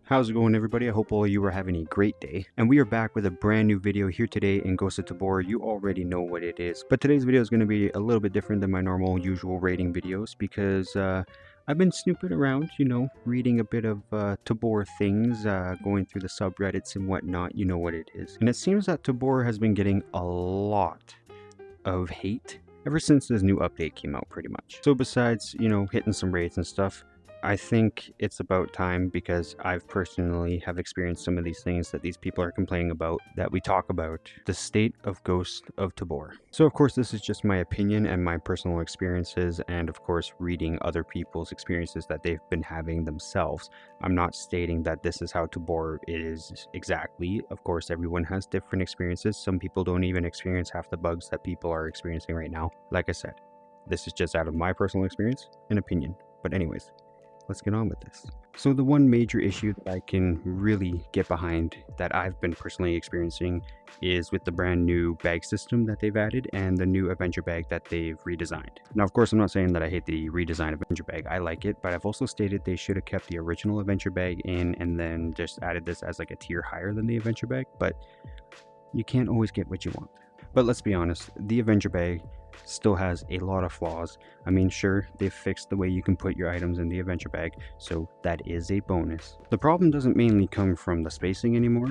How's it going, everybody? I hope all of you are having a great day. And we are back with a brand new video here today in Ghosts of Tabor. You already know what it is. But today's video is going to be a little bit different than my normal usual rating videos because I've been snooping around, reading a bit of Tabor things, going through the subreddits and whatnot. You know what it is. And it seems that Tabor has been getting a lot of hate ever since this new update came out, pretty much. So besides, hitting some raids and stuff, I think it's about time, because I've personally have experienced some of these things that these people are complaining about, that we talk about the state of Ghosts of Tabor. So of course this is just my opinion and my personal experiences, and of course reading other people's experiences that they've been having themselves. I'm not stating that this is how Tabor is exactly. Of course everyone has different experiences. Some people don't even experience half the bugs that people are experiencing right now. Like I said, this is just out of my personal experience and opinion. But anyways, let's get on with this. So the one major issue that I can really get behind that I've been personally experiencing is with the brand new bag system that they've added and the new adventure bag that they've redesigned. Now, of course, I'm not saying that I hate the redesigned adventure bag. I like it, but I've also stated they should have kept the original adventure bag in and then just added this as like a tier higher than the adventure bag, but you can't always get what you want. But let's be honest, the adventure bag still has a lot of flaws. I mean, sure, they've fixed the way you can put your items in the adventure bag, so that is a bonus. The problem doesn't mainly come from the spacing anymore,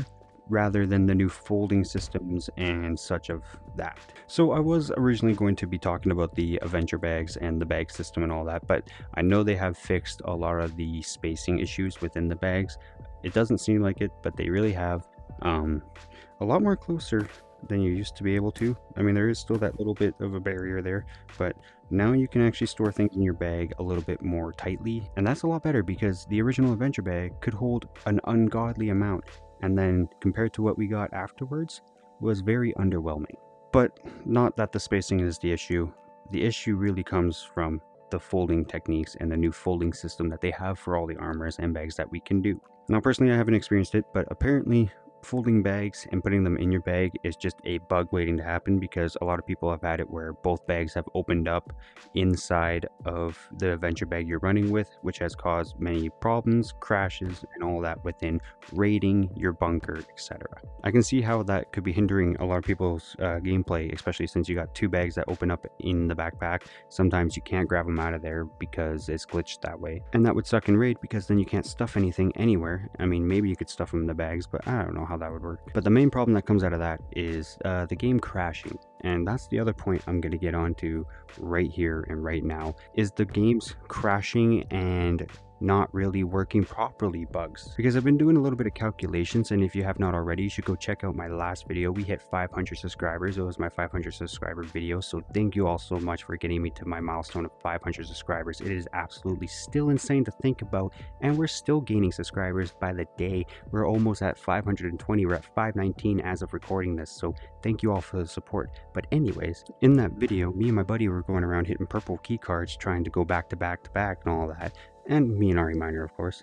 rather than the new folding systems and such of that. So I was originally going to be talking about the adventure bags and the bag system and all that, but I know they have fixed a lot of the spacing issues within the bags. It doesn't seem like it, but they really have. A lot more closer than you used to be able to. I mean, there is still that little bit of a barrier there, but now you can actually store things in your bag a little bit more tightly, and that's a lot better, because the original adventure bag could hold an ungodly amount, and then compared to what we got afterwards was very underwhelming. But not that the spacing is the issue. The issue really comes from the folding techniques and the new folding system that they have for all the armors and bags that we can do. Now personally, I haven't experienced it, but apparently folding bags and putting them in your bag is just a bug waiting to happen, because a lot of people have had it where both bags have opened up inside of the adventure bag you're running with, which has caused many problems, crashes, and all that within raiding your bunker, etc. I can see how that could be hindering a lot of people's gameplay, especially since you got two bags that open up in the backpack. Sometimes you can't grab them out of there because it's glitched that way, and that would suck in raid, because then you can't stuff anything anywhere. I mean, maybe you could stuff them in the bags, but I don't know how that would work. But the main problem that comes out of that is the game crashing, and that's the other point I'm going to get onto right here and right now, is the game's crashing and not really working properly bugs. Because I've been doing a little bit of calculations, and if you have not already, you should go check out my last video. We hit 500 subscribers. It was my 500 subscriber video, so thank you all so much for getting me to my milestone of 500 subscribers. It is absolutely still insane to think about, and we're still gaining subscribers by the day. We're almost at 520. We're at 519 as of recording this, so thank you all for the support. But anyways, in that video, me and my buddy were going around hitting purple key cards, trying to go back to back to back and all that. And me and Ari Miner, of course.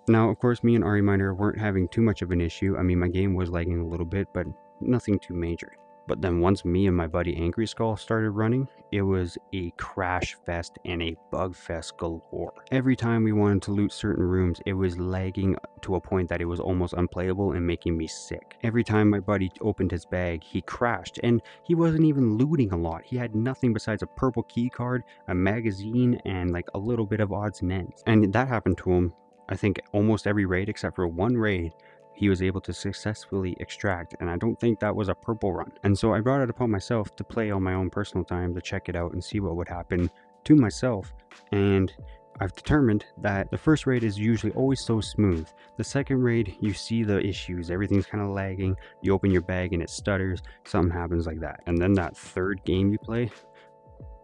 Now, of course, me and Ari Miner weren't having too much of an issue. I mean, my game was lagging a little bit, but nothing too major. But then once me and my buddy Angry Skull started running, it was a crash fest and a bug fest galore. Every time we wanted to loot certain rooms, it was lagging to a point that it was almost unplayable and making me sick. Every time my buddy opened his bag, he crashed, and he wasn't even looting a lot. He had nothing besides a purple key card, a magazine, and like a little bit of odds and ends. And that happened to him, I think, almost every raid except for one raid he was able to successfully extract, and I don't think that was a purple run. And so I brought it upon myself to play on my own personal time to check it out and see what would happen to myself, and I've determined that the first raid is usually always so smooth. The second raid, you see the issues, everything's kind of lagging, you open your bag and it stutters, something happens like that. And then that third game you play,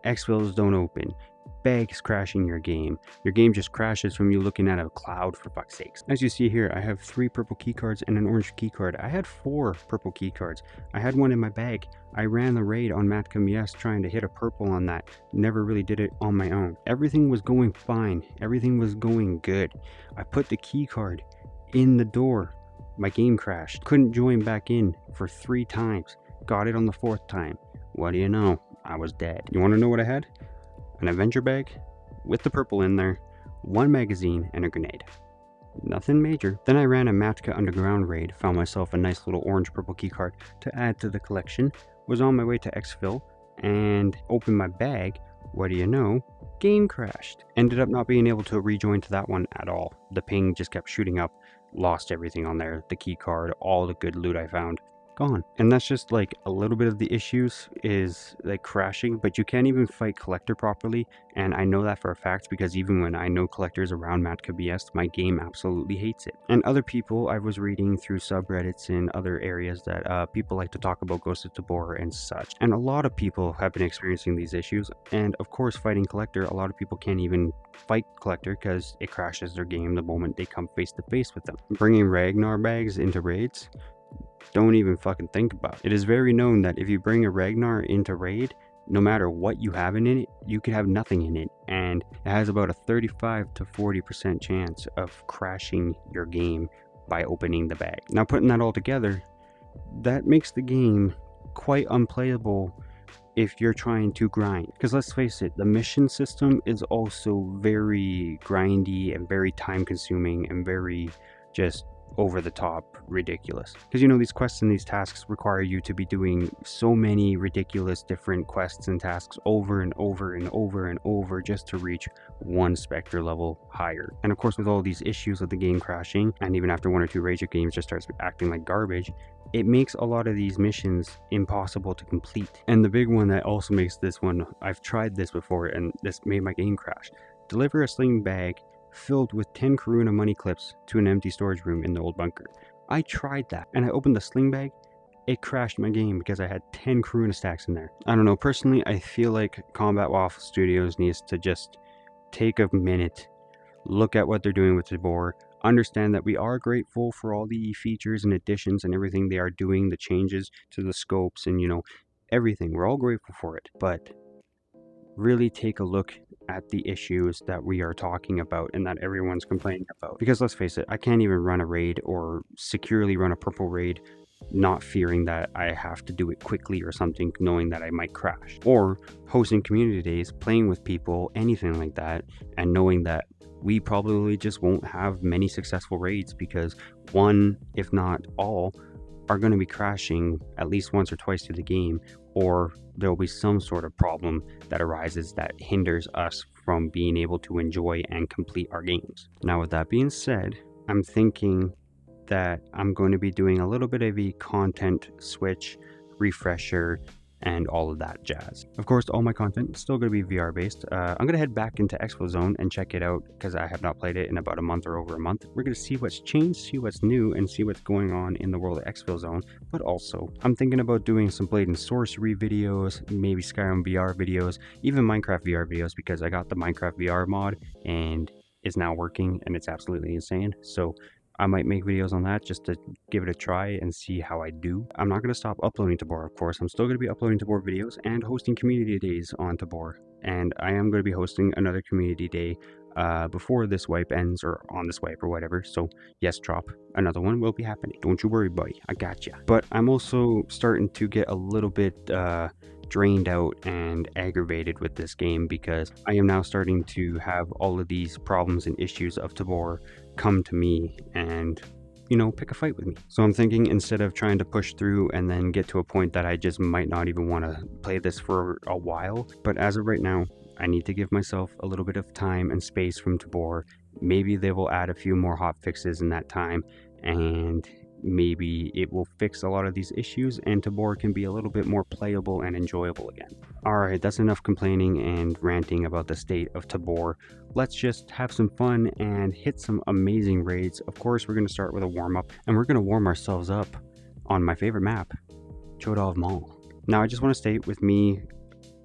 exfils don't open, bags crashing your game just crashes from you looking at a cloud, for fuck's sakes. As you see here, I have 3 purple key cards and an orange key card. I had 4 purple key cards. I had one in my bag. I ran the raid on Matcom Yes trying to hit a purple on that. Never really did it on my own. Everything was going fine. Everything was going good. I put the key card in the door. My game crashed. Couldn't join back in for 3 times. Got it on the 4th time. What do you know? I was dead. You want to know what I had? An adventure bag with the purple in there, 1 magazine, and a grenade. Nothing major. Then I ran a Matka Underground raid, found myself a nice little orange-purple keycard to add to the collection, was on my way to exfil, and opened my bag. What do you know? Game crashed. Ended up not being able to rejoin to that one at all. The ping just kept shooting up, lost everything on there, the keycard, all the good loot I found. Gone. And that's just like a little bit of the issues is like crashing, but you can't even fight collector properly, and I know that for a fact because even when I know collectors around Matka BS, my game absolutely hates it. And other people, I was reading through subreddits in other areas that people like to talk about Ghosts of Tabor and such, and a lot of people have been experiencing these issues, and of course fighting collector, a lot of people can't even fight collector because it crashes their game the moment they come face to face with them. Bringing Ragnar bags into raids, don't even fucking think about it. It is very known that if you bring a Ragnar into raid, no matter what you have in it, you could have nothing in it, and it has about a 35 to 40% chance of crashing your game by opening the bag. Now, putting that all together, that makes the game quite unplayable if you're trying to grind. Because let's face it, the mission system is also very grindy and very time consuming and very just over the top ridiculous, because you know these quests and these tasks require you to be doing so many ridiculous different quests and tasks over and over and over and over just to reach one specter level higher. And of course, with all these issues of the game crashing, and even after one or two rage games just starts acting like garbage, it makes a lot of these missions impossible to complete. And the big one that also makes this one, I've tried this before and this made my game crash: deliver a sling bag filled with 10 Karuna money clips to an empty storage room in the old bunker. I tried that, and I opened the sling bag. It crashed my game because I had 10 Karuna stacks in there. I don't know, personally, I feel like Combat Waffle Studios needs to just take a minute, look at what they're doing with Tabor, understand that we are grateful for all the features and additions and everything they are doing, the changes to the scopes and, you know, everything. We're all grateful for it, but really take a look at the issues that we are talking about and that everyone's complaining about. Because let's face it, I can't even run a raid or securely run a purple raid not fearing that I have to do it quickly or something, knowing that I might crash. Or hosting community days, playing with people, anything like that, and knowing that we probably just won't have many successful raids because one, if not all, are going to be crashing at least once or twice through the game, or there will be some sort of problem that arises that hinders us from being able to enjoy and complete our games. Now, with that being said, I'm thinking that I'm going to be doing a little bit of a content switch, refresher, and all of that jazz. Of course, all my content is still going to be VR based. I'm going to head back into Expo Zone and check it out because I have not played it in about a month or over a month. We're going to see what's changed, see what's new, and see what's going on in the world of Expo Zone. But also, I'm thinking about doing some Blade and Sorcery videos, maybe Skyrim VR videos, even Minecraft VR videos, because I got the Minecraft VR mod and it's now working and it's absolutely insane. So I might make videos on that just to give it a try and see how I do. I'm not going to stop uploading Tabor, of course. I'm still going to be uploading Tabor videos and hosting community days on Tabor. And I am going to be hosting another community day before this wipe ends, or on this wipe or whatever. So yes, drop. Another one will be happening. Don't you worry, buddy. I got you. But I'm also starting to get a little bit drained out and aggravated with this game because I am now starting to have all of these problems and issues of Tabor come to me and, you know, pick a fight with me. So I'm thinking, instead of trying to push through and then get to a point that I just might not even want to play this for a while, but as of right now, I need to give myself a little bit of time and space from Tabor. Maybe they will add a few more hot fixes in that time, and maybe it will fix a lot of these issues and Tabor can be a little bit more playable and enjoyable again. Alright, that's enough complaining and ranting about the state of Tabor. Let's just have some fun and hit some amazing raids. Of course, we're going to start with a warm-up, and we're going to warm ourselves up on my favorite map, Chodov Mall. Now, I just want to state, with me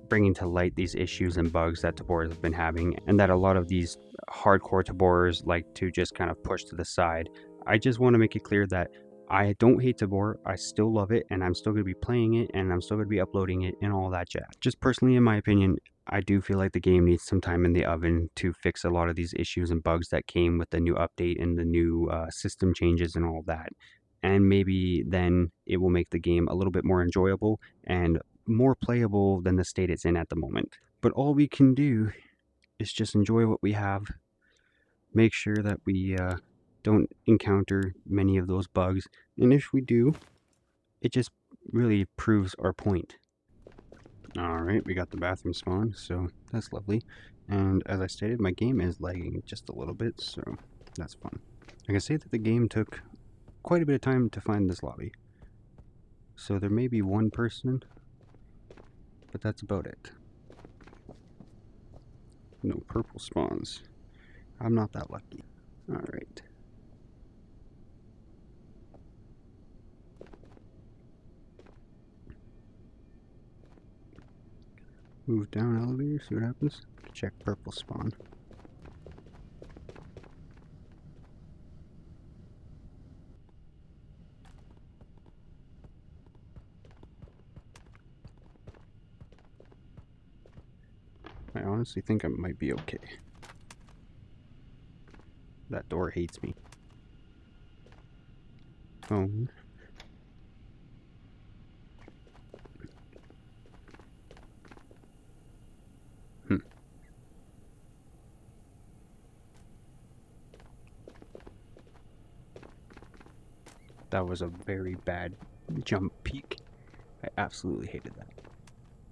bringing to light these issues and bugs that Tabor has been having, and that a lot of these hardcore Taborers like to just kind of push to the side, I just want to make it clear that I don't hate Tabor. I still love it, and I'm still going to be playing it, and I'm still going to be uploading it and all that jazz. Just personally, in my opinion, I do feel like the game needs some time in the oven to fix a lot of these issues and bugs that came with the new update and the new system changes and all that. And maybe then it will make the game a little bit more enjoyable and more playable than the state it's in at the moment. But all we can do is just enjoy what we have, make sure that we don't encounter many of those bugs. And if we do, it just really proves our point. Alright, we got the bathroom spawn, so that's lovely. And as I stated, my game is lagging just a little bit, so that's fun. I can say that the game took quite a bit of time to find this lobby. So there may be one person, but that's about it. No purple spawns. I'm not that lucky. Alright. Move down elevator, see what happens. Check purple spawn. I honestly think I might be okay. That door hates me. Phone. That was a very bad jump peak. I absolutely hated that.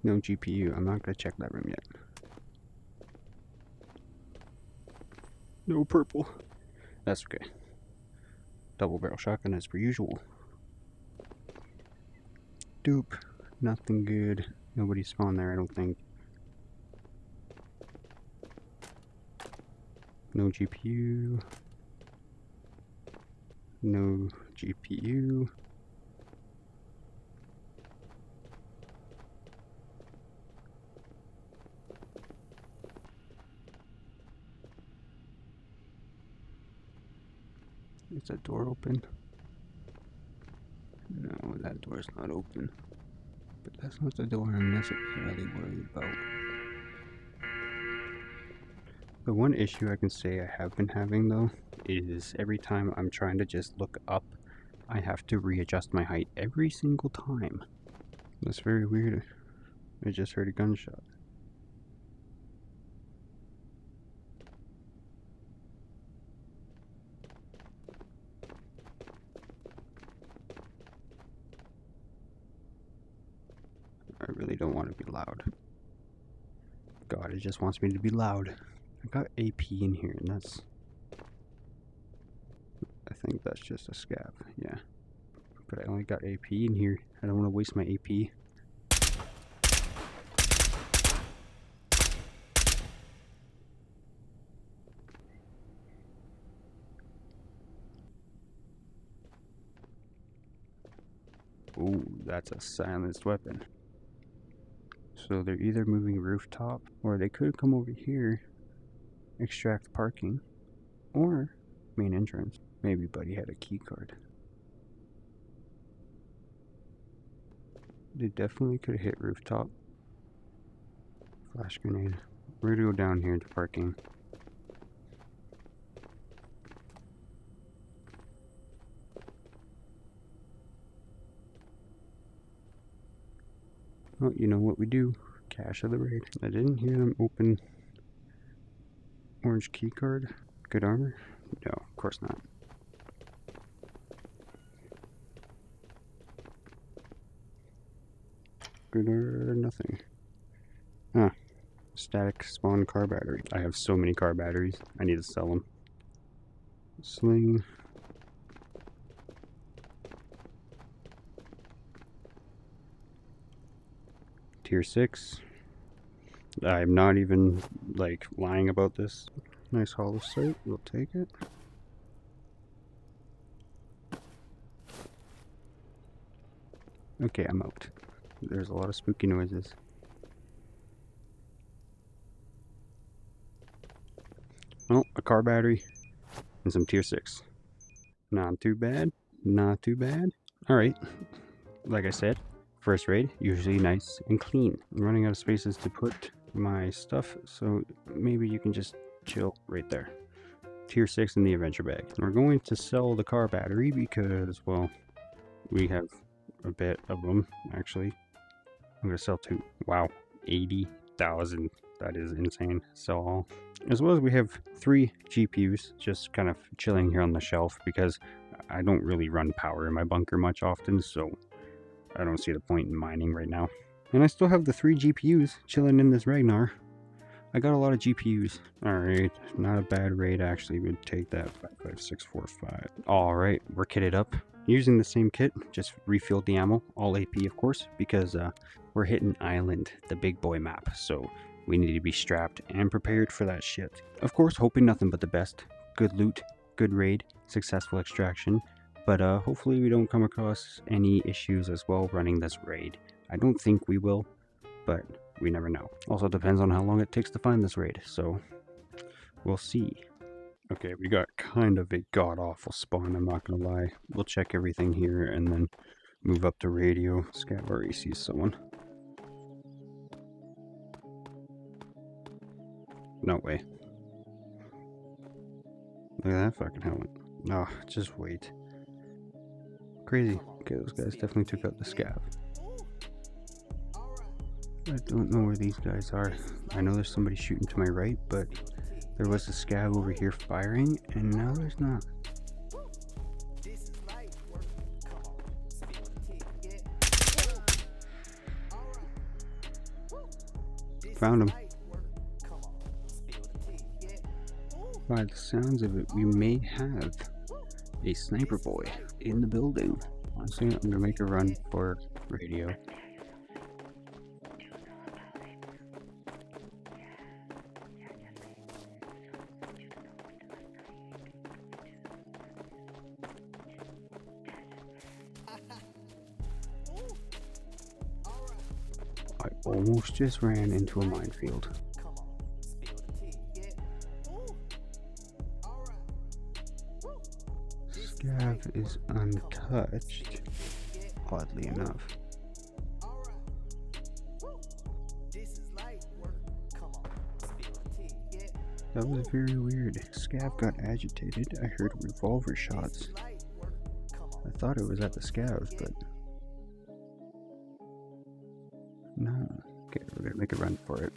No GPU. I'm not going to check that room yet. No purple. That's okay. Double barrel shotgun as per usual. Dupe. Nothing good. Nobody spawned there, I don't think. No GPU. No GPU. Is that door open? No, that door's not open. But that's not the door I'm necessarily worried about. The one issue I can say I have been having though is every time I'm trying to just look up, I have to readjust my height every single time. That's very weird. I just heard a gunshot. I really don't want to be loud. God, it just wants me to be loud. I got AP in here, and that's... I think that's just a scav, yeah. But I only got AP in here. I don't want to waste my AP. Ooh, that's a silenced weapon. So they're either moving rooftop, or they could come over here, extract parking, or main entrance. Maybe Buddy had a key card. They definitely could have hit rooftop. Flash grenade. We're gonna go down here into parking. Well, you know what we do. Cash of the raid. I didn't hear them open orange key card. Good armor? No, of course not. Good or nothing. Ah, static spawn car battery. I have so many car batteries. I need to sell them. Sling. Tier 6. I'm not even like lying about this. Nice hollow sight. We'll take it. Okay, I'm out. There's a lot of spooky noises. Oh, a car battery and some tier 6. Not too bad. Not too bad. Alright. Like I said, first raid, usually nice and clean. I'm running out of spaces to put my stuff, so maybe you can just chill right there. Tier 6 in the adventure bag. We're going to sell the car battery because, well, we have a bit of them, actually. I'm going to sell 2. Wow, 80,000. That is insane. So, as well as we have 3 GPUs just kind of chilling here on the shelf because I don't really run power in my bunker much often, so I don't see the point in mining right now. And I still have the 3 GPUs chilling in this Ragnar. I got a lot of GPUs. Alright, not a bad raid actually. We'd take that 55645. Alright, we're kitted up. Using the same kit, just refilled the ammo, all AP of course, because we're hitting Island, the big boy map, so we need to be strapped and prepared for that shit. Of course, hoping nothing but the best. Good loot, good raid, successful extraction, but hopefully we don't come across any issues as well running this raid. I don't think we will, but we never know. Also depends on how long it takes to find this raid, so we'll see. Okay, we got kind of a god-awful spawn, I'm not gonna lie. We'll check everything here and then move up to radio. Scav already sees someone. No way. Look at that fucking helmet. Oh, just wait. Crazy. Okay, those guys definitely took out the scav. I don't know where these guys are. I know there's somebody shooting to my right, but there was a scav over here firing, and now there's not. Found him. By the sounds of it, we may have a sniper boy in the building. Honestly, I'm gonna make a run for radio. I almost just ran into a minefield. Scav is untouched, oddly enough. That was very weird. Scav got agitated. I heard revolver shots. I thought it was at the scavs, but no. Okay, we're gonna make a run for it.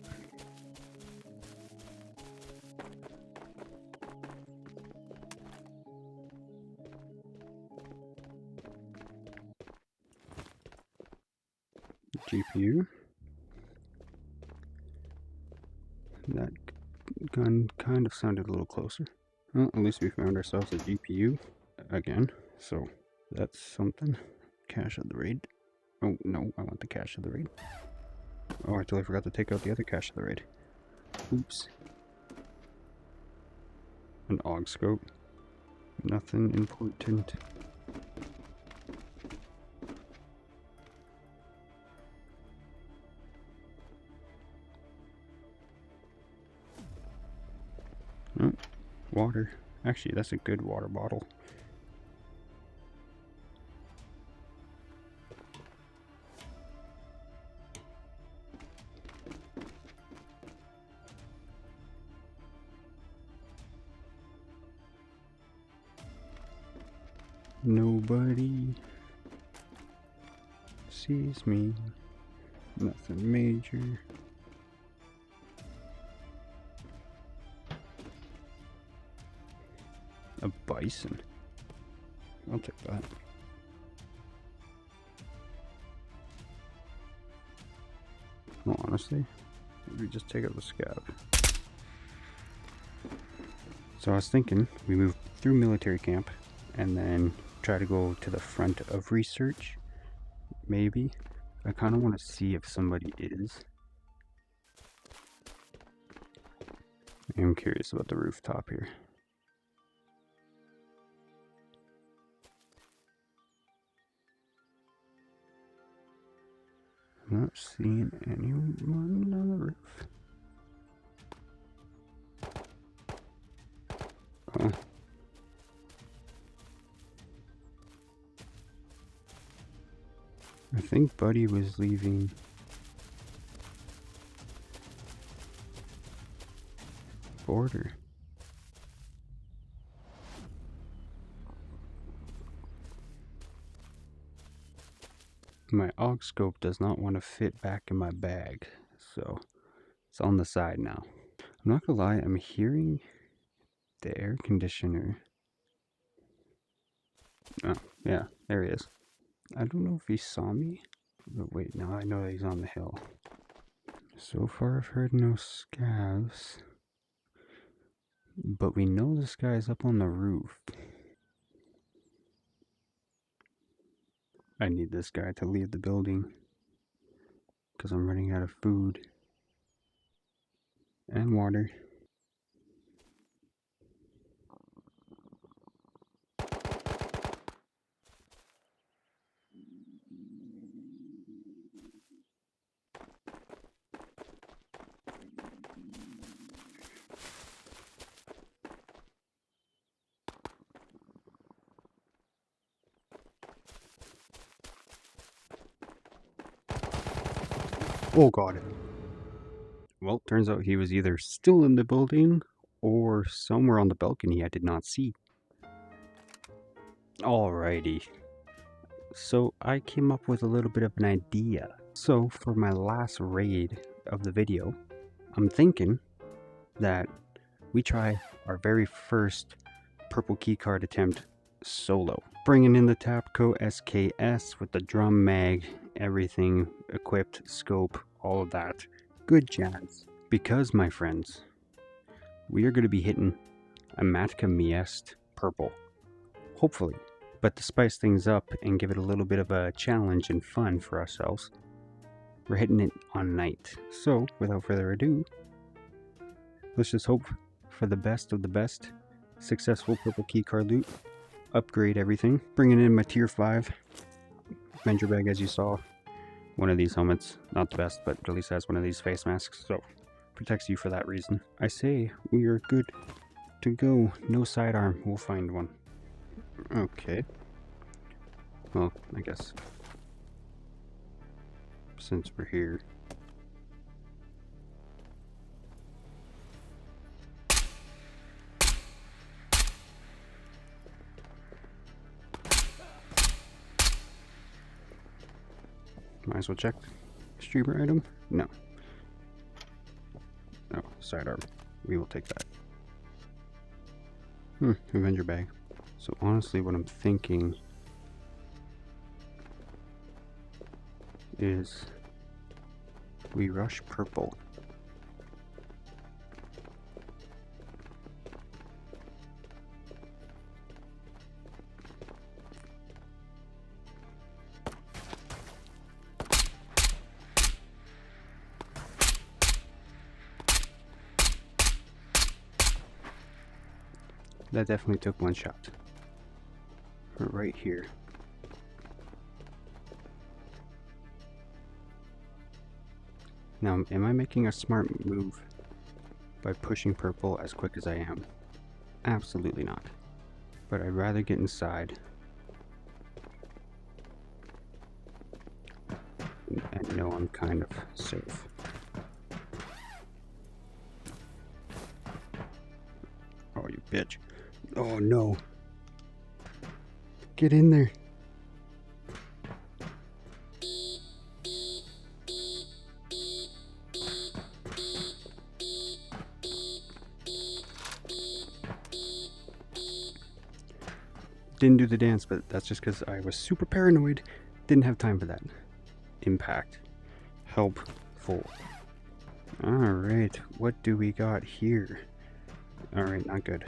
GPU. That gun kind of sounded a little closer. Well, at least we found ourselves a GPU again, so that's something. Cache of the raid. Oh no, I want the cache of the raid. Oh, I totally forgot to take out the other cache of the raid. Oops. An AUG scope. Nothing important. Oh, water. Actually, that's a good water bottle. Nobody sees me. Nothing major. A bison. I'll take that. Well, honestly, we just take out the scav. So I was thinking we move through military camp and then try to go to the front of research. Maybe. I kind of want to see if somebody is. I'm curious about the rooftop here. I'm not seeing anyone on the roof. Oh. I think Buddy was leaving. Border. My AUG scope does not want to fit back in my bag, so It's on the side now. I'm not gonna lie, I'm hearing the air conditioner. Oh, yeah, there he is. I don't know if he saw me, but wait, now I know that he's on the hill. So far I've heard no scavs, but we know this guy's up on the roof. I need this guy to leave the building because I'm running out of food and water. Oh, got it. Well, turns out he was either still in the building or somewhere on the balcony I did not see. Alrighty. So I came up with a little bit of an idea. So for my last raid of the video, I'm thinking that we try our very first purple keycard attempt solo. Bringing in the Tapco SKS with the drum mag, everything equipped, scope, all of that. Good jazz. Because, my friends, we are going to be hitting a Matka Miest purple. Hopefully. But to spice things up and give it a little bit of a challenge and fun for ourselves, we're hitting it on night. So, without further ado, let's just hope for the best of the best. Successful purple keycard loot. Upgrade everything. Bringing in my tier 5 Avenger bag, as you saw. One of these helmets, not the best, but at least has one of these face masks, so protects you for that reason. I say we are good to go. No sidearm. We'll find one. Okay. Well, I guess since we're here. Might as well check. Streamer item? No. No, sidearm. We will take that. Avenger bag. So honestly, what I'm thinking is we rush purple. That definitely took one shot. Right here. Now, am I making a smart move by pushing purple as quick as I am? Absolutely not. But I'd rather get inside and know I'm kind of safe. Oh, you bitch. Oh, no. Get in there. Didn't do the dance, but that's just because I was super paranoid. Didn't have time for that. Impact. Helpful. Alright, what do we got here? Alright, not good.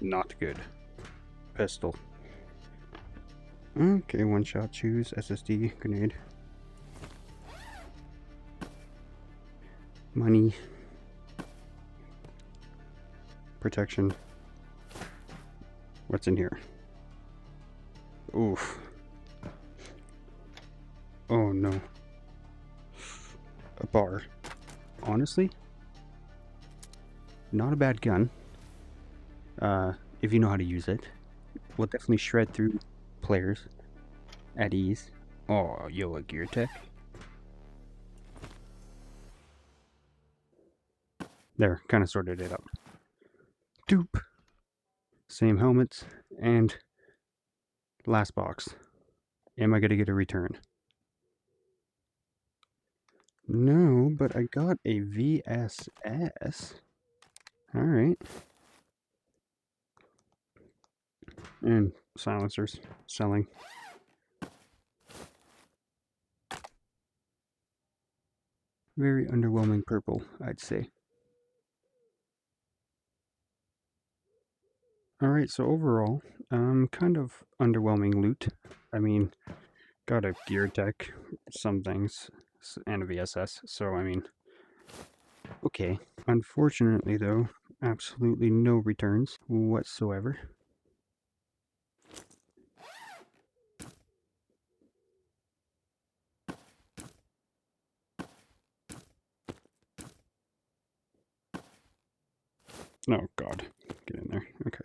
Not good. Pistol. Okay, one shot, choose, SSD, grenade. Money. Protection. What's in here? Oof. Oh no. A bar. Honestly, not a bad gun. If you know how to use it. Will definitely shred through players at ease. Oh, yo, a gear tech. There, kind of sorted it out. Doop. Same helmets, and last box. Am I going to get a return? No, but I got a VSS. Alright. And silencers. Selling. Very underwhelming purple, I'd say. Alright, so overall, kind of underwhelming loot. I mean, got a gear tech, some things, and a VSS, so I mean, okay. Unfortunately, though, absolutely no returns whatsoever. Oh, God. Get in there. Okay.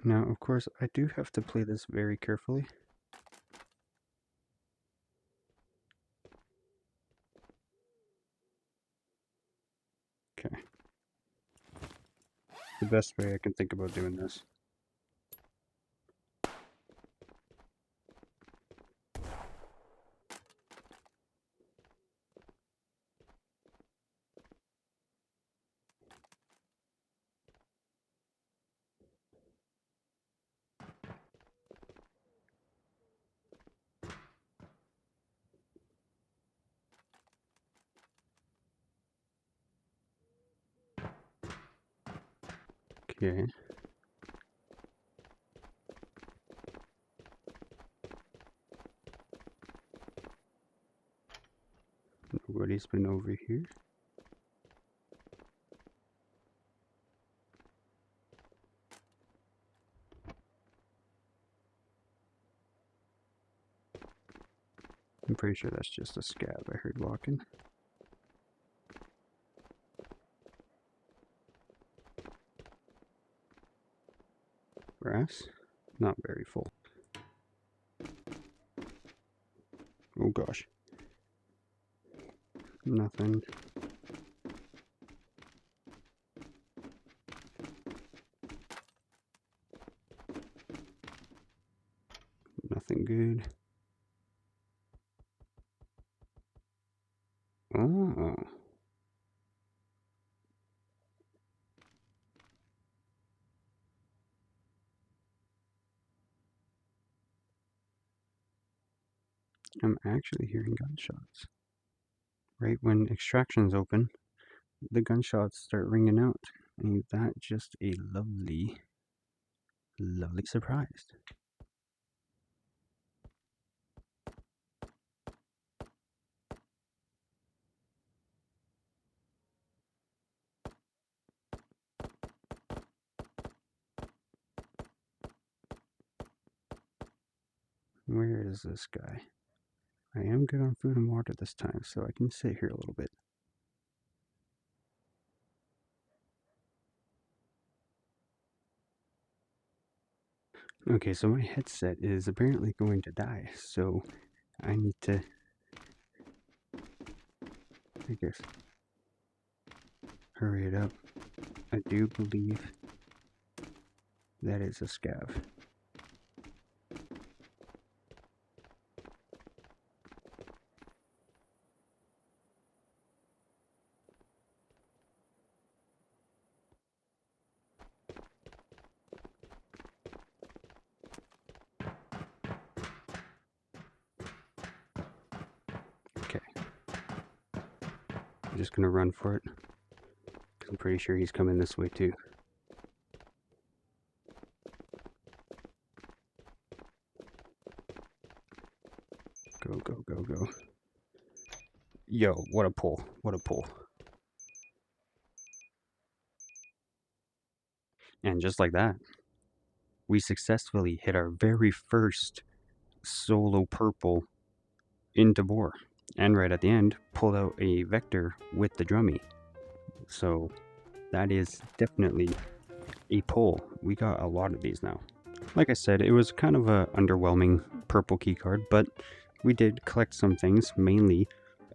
Now, of course, I do have to play this very carefully. Okay. The best way I can think about doing this. Okay. Nobody's been over here. I'm pretty sure that's just a scab I heard walking. Brass? Not very full. Oh gosh. Nothing. Nothing good. Oh. I'm actually hearing gunshots. Right when extraction's open, the gunshots start ringing out. Ain't that just a lovely, lovely surprise? Where is this guy? I am good on food and water this time, so I can sit here a little bit. Okay, so my headset is apparently going to die, so I need to, I guess, hurry it up. I do believe that is a scav. Okay. I'm just gonna run for it. I'm pretty sure he's coming this way too. Go, go, go, go. Yo, what a pull. What a pull. And just like that, we successfully hit our very first solo purple in Tabor. And right at the end, pulled out a vector with the drummy. So that is definitely a pull. We got a lot of these now. Like I said, it was kind of a underwhelming purple keycard, but we did collect some things, mainly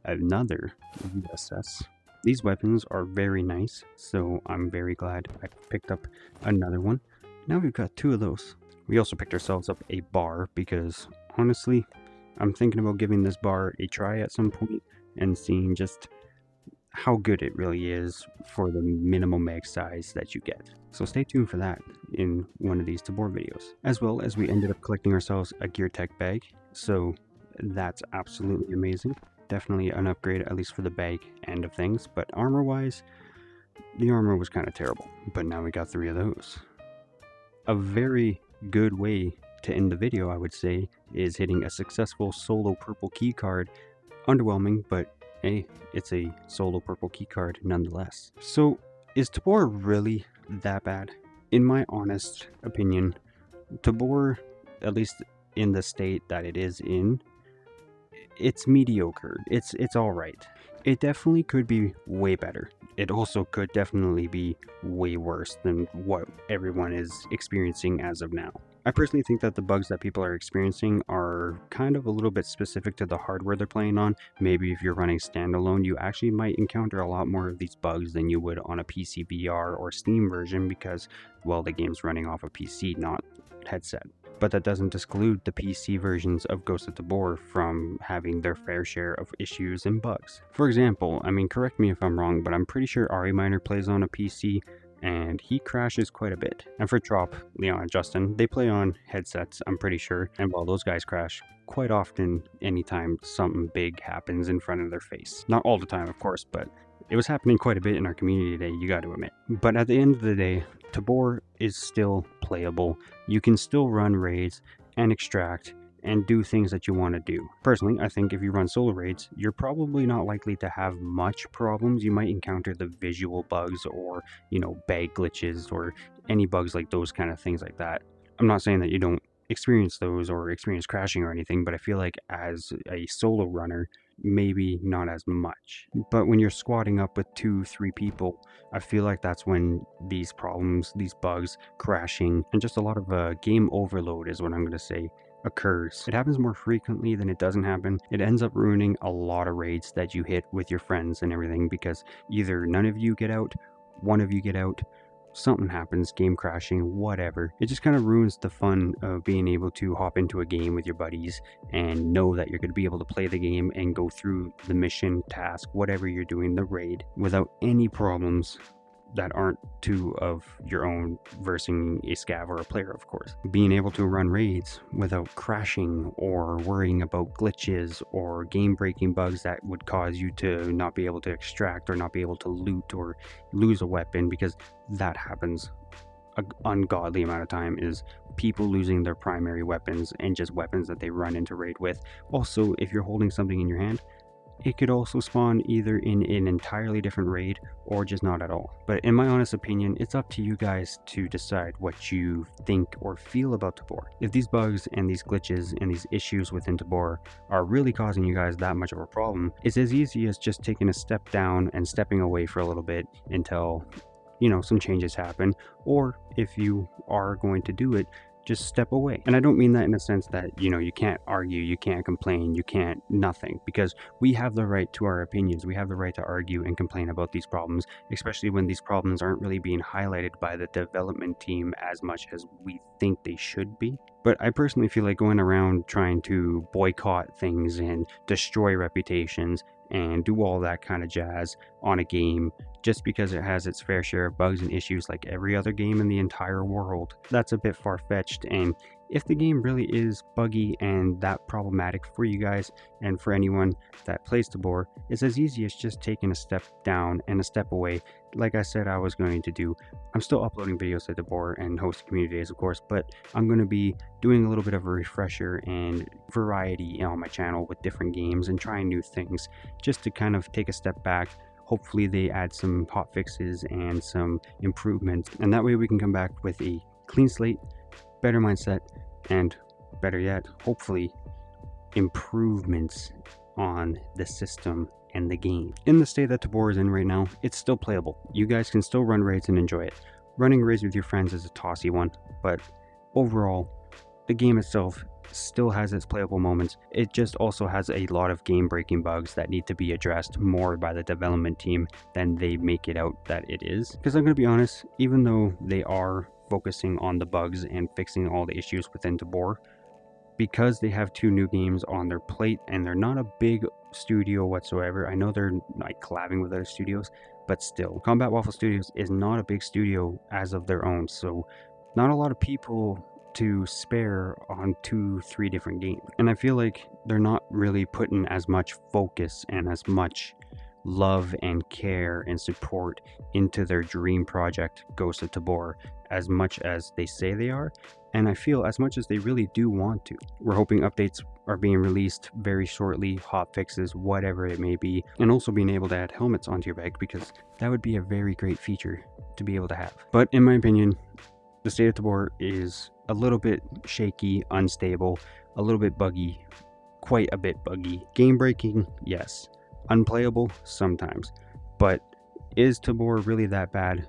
another VSS. These weapons are very nice, so I'm very glad I picked up another one. Now we've got two of those. We also picked ourselves up a bar because, honestly, I'm thinking about giving this bar a try at some point and seeing just how good it really is for the minimal mag size that you get. So stay tuned for that in one of these Tabor videos. As well as we ended up collecting ourselves a Gear Tech bag, so that's absolutely amazing. Definitely an upgrade, at least for the bag end of things, but armor wise, the armor was kind of terrible, but now we got 3 of those. A very good way to end the video, I would say, is hitting a successful solo purple key card. Underwhelming, but hey, it's a solo purple key card nonetheless. So, is Tabor really that bad? In my honest opinion, Tabor, at least in the state that it is in, it's mediocre. It's all right. It definitely could be way better. It also could definitely be way worse than what everyone is experiencing as of now. I personally think that the bugs that people are experiencing are kind of a little bit specific to the hardware they're playing on. Maybe if you're running standalone, you actually might encounter a lot more of these bugs than you would on a PC VR or Steam version because, well, the game's running off a PC, not headset. But that doesn't exclude the PC versions of Ghosts of Tabor from having their fair share of issues and bugs. For example, I mean, correct me if I'm wrong, but I'm pretty sure Ari Miner plays on a PC and he crashes quite a bit. And for Trop, Leon, and Justin, they play on headsets, I'm pretty sure, and while those guys crash quite often anytime something big happens in front of their face. Not all the time, of course, but it was happening quite a bit in our community today, you got to admit. But at the end of the day, Tabor is still playable. You can still run raids and extract and do things that you want to do. Personally, I think if you run solo raids, you're probably not likely to have much problems. You might encounter the visual bugs or, bag glitches or any bugs like those kind of things like that. I'm not saying that you don't experience those or experience crashing or anything, but I feel like as a solo runner, maybe not as much. But when you're squatting up with 2-3 people, I feel like that's when these problems, these bugs, crashing, and just a lot of game overload is what I'm going to say occurs. It happens more frequently than it doesn't happen. It ends up ruining a lot of raids that you hit with your friends and everything because either none of you get out, one of you get out, something happens, game crashing, whatever. It just kind of ruins the fun of being able to hop into a game with your buddies and know that you're going to be able to play the game and go through the mission, task, whatever you're doing, the raid, without any problems that aren't two of your own versing a scav or a player, of course. Being able to run raids without crashing or worrying about glitches or game-breaking bugs that would cause you to not be able to extract or not be able to loot or lose a weapon, because that happens an ungodly amount of time, is people losing their primary weapons and just weapons that they run into raid with. Also, if you're holding something in your hand, it could also spawn either in an entirely different raid or just not at all. But in my honest opinion, it's up to you guys to decide what you think or feel about Tabor. If these bugs and these glitches and these issues within Tabor are really causing you guys that much of a problem, it's as easy as just taking a step down and stepping away for a little bit until, some changes happen. Or if you are going to do it, just step away. And I don't mean that in a sense that, you can't argue, you can't complain, you can't nothing, because we have the right to our opinions. We have the right to argue and complain about these problems, especially when these problems aren't really being highlighted by the development team as much as we think they should be. But I personally feel like going around trying to boycott things and destroy reputations and do all that kind of jazz on a game just because it has its fair share of bugs and issues like every other game in the entire world, that's a bit far-fetched. And if the game really is buggy and that problematic for you guys and for anyone that plays Tabor, it's as easy as just taking a step down and a step away, like I said I was going to do. I'm still uploading videos to Tabor and hosting community days, of course, but I'm going to be doing a little bit of a refresher and variety on my channel with different games and trying new things just to kind of take a step back. Hopefully they add some hot fixes and some improvements, and that way we can come back with a clean slate, better mindset, and better yet, hopefully improvements on the system and the game. In the state that Tabor is in right now, it's still playable. You guys can still run raids and enjoy it. Running raids with your friends is a tossy one, but overall, the game itself still has its playable moments. It just also has a lot of game-breaking bugs that need to be addressed more by the development team than they make it out that it is. Because I'm going to be honest, even though they are focusing on the bugs and fixing all the issues within Tabor, because they have 2 new games on their plate and they're not a big studio whatsoever. I know they're like collabing with other studios, but still, Combat Waffle Studios is not a big studio as of their own, so not a lot of people to spare on 2-3 different games. And I feel like they're not really putting as much focus and as much love and care and support into their dream project, Ghosts of Tabor, as much as they say they are, and I feel as much as they really do want to. We're hoping updates are being released very shortly, hot fixes, whatever it may be, and also being able to add helmets onto your bike, because that would be a very great feature to be able to have. But in my opinion, the state of Tabor is a little bit shaky, unstable, a little bit buggy, quite a bit buggy. Game breaking, yes. Unplayable sometimes, but is Tabor really that bad?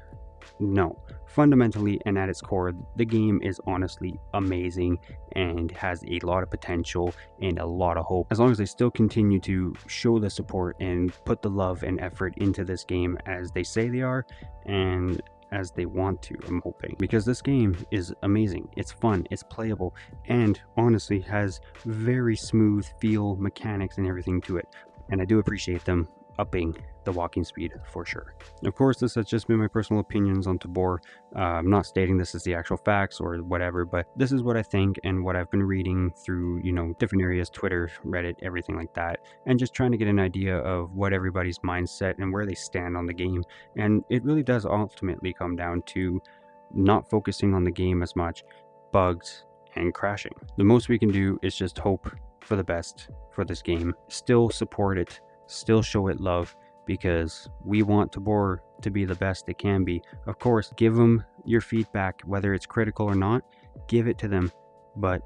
No. Fundamentally and at its core, the game is honestly amazing and has a lot of potential and a lot of hope, as long as they still continue to show the support and put the love and effort into this game as they say they are and as they want to, I'm hoping, because this game is amazing. It's fun, it's playable, and honestly has very smooth feel, mechanics and everything to it. And I do appreciate them upping the walking speed for sure. Of course, this has just been my personal opinions on Tabor. I'm not stating this as the actual facts or whatever, but this is what I think and what I've been reading through, different areas, Twitter, Reddit, everything like that, and just trying to get an idea of what everybody's mindset and where they stand on the game. And it really does ultimately come down to not focusing on the game as much, bugs, and crashing. The most we can do is just hope for the best for this game, still support it, still show it love, because we want Tabor to be the best it can be. Of course, give them your feedback, whether it's critical or not, give it to them, but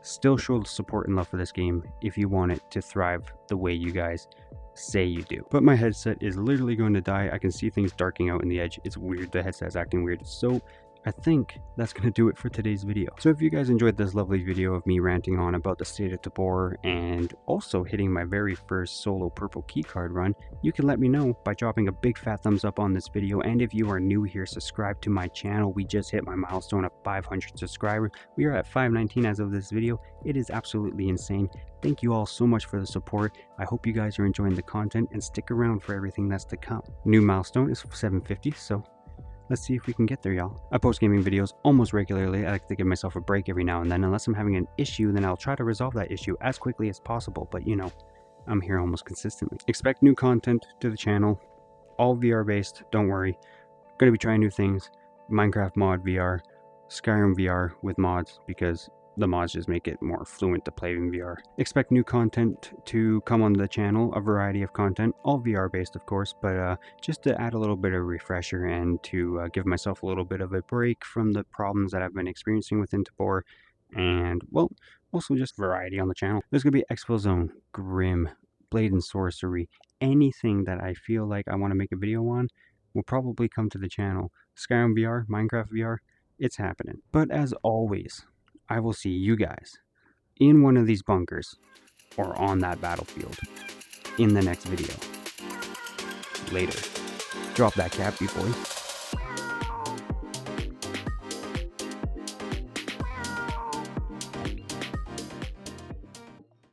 still show support and love for this game if you want it to thrive the way you guys say you do. But my headset is literally going to die. I can see things darking out in the edge. It's weird, the headset is acting weird. So I think that's going to do it for today's video. So if you guys enjoyed this lovely video of me ranting on about the state of Tabor and also hitting my very first solo purple keycard run, you can let me know by dropping a big fat thumbs up on this video. And if you are new here, subscribe to my channel. We just hit my milestone of 500 subscribers. We are at 519 as of this video. It is absolutely insane. Thank you all so much for the support. I hope you guys are enjoying the content and stick around for everything that's to come. New milestone is 750, so let's see if we can get there, y'all. I post gaming videos almost regularly. I like to give myself a break every now and then. Unless I'm having an issue, then I'll try to resolve that issue as quickly as possible. But I'm here almost consistently. Expect new content to the channel. All VR based, don't worry. Gonna be trying new things. Minecraft mod VR, Skyrim VR with mods, because the mods just make it more fluent to play in VR. Expect new content to come on the channel, a variety of content, all VR based of course, but just to add a little bit of refresher and to give myself a little bit of a break from the problems that I've been experiencing within Tabor, and well, also just variety on the channel. There's gonna be Expo Zone, Grim, Blade and Sorcery, anything that I feel like I want to make a video on will probably come to the channel. Skyrim VR, Minecraft VR, it's happening. But as always, I will see you guys in one of these bunkers or on that battlefield in the next video. Later. Drop that cap, you boy.